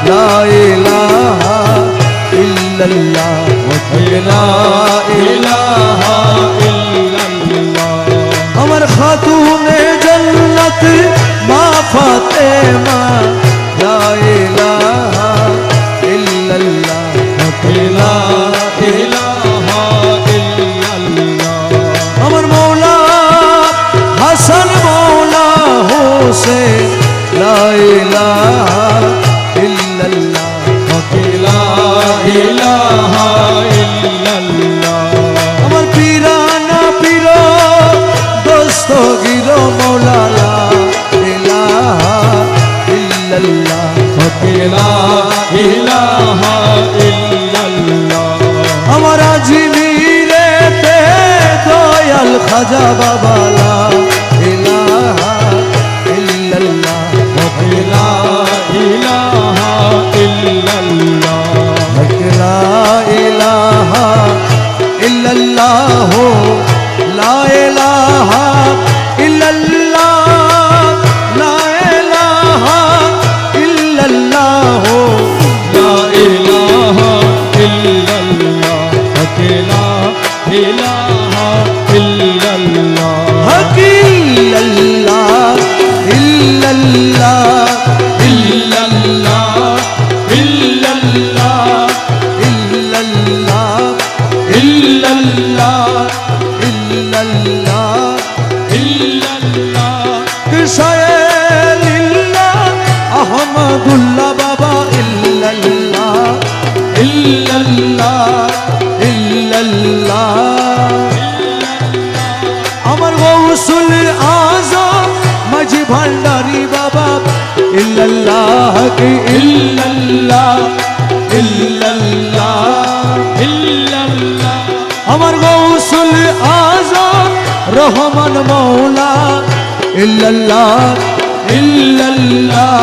লা ইলাহা ইল্লাল্লাহ লা ইলাহা ইল্লাল্লাহ আমার খাতুনে জান্নাত মা ফাতেমা লা ইলাহা ইল্লাল্লাহ লা ইলাহা ইল্লাল্লাহ আমার মওলা হাসান মওলা হোসেন লা ইলাহা ইল্লাল্লাহ লা ইলাহা ইল্লাল্লাহ আমার পীরানা পীর দস্তগীর মওলা লা ইলাহা ইল্লাল্লাহ লা ইলাহা ইল্লাল্লাহ আমার আজমিরেতে দয়াল খাজা বাবা লা ইলাহা ইল্লাল্লাহ লা ইলাহা ইল্লাল্লাহ লা ইলাহা ইল্লাল্লাহ লা ইলাহা ইল্লাল্লাহ লা ইলাহা ইল্লাল্লাহ লা ইলাহা ইল্লাল্লাহ লা ইলাহা ইল্লাল্লাহ ইল্লাল্লাহ ইল্লাল্লাহ ইল্লাল্লাহ ইল্লাল্লাহ ইল্লাল্লাহ ইল্লাল্লাহ ইল্লাল্লাহ কিসাইলিল্লাহ আহমদুল্লাহ বাবা ইল্লাল্লাহ ইল্লাল্লাহ ইল্লাল্লাহ আমার গৌসুল আযম মাঝি ভান্ডারি বাবা ইল্লাল্লাহ কি ইল্লাল্লাহ ইল্লাল্লাহ ইল্লাল্লাহ আমার গৌসুল আযম রহমান মওলা ইল্লাল্লাহ ইল্লাল্লাহ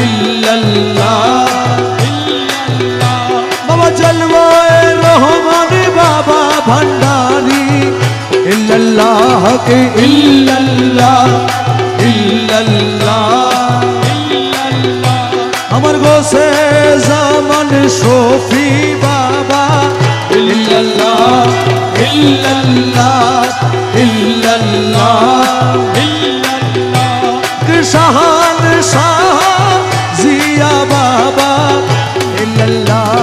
ইল্লাল্লাহ ইল্লাল্লাহ বাবা জলওয়ায়ে রহমান বাবা ভান্ডারি ইল্লাল্লাহ কি ইল্লাল্লাহ ইল্লাল্লাহ ইল্লাল্লাহ আমার গোসে জামান শফি বাবা ইল্লাল্লাহ ইল্লাল্লাহ ইল্লাল্লাহ ইল্লাল্লাহ শাহান শাহ জিয়া বাবা ইল্লাল্লাহ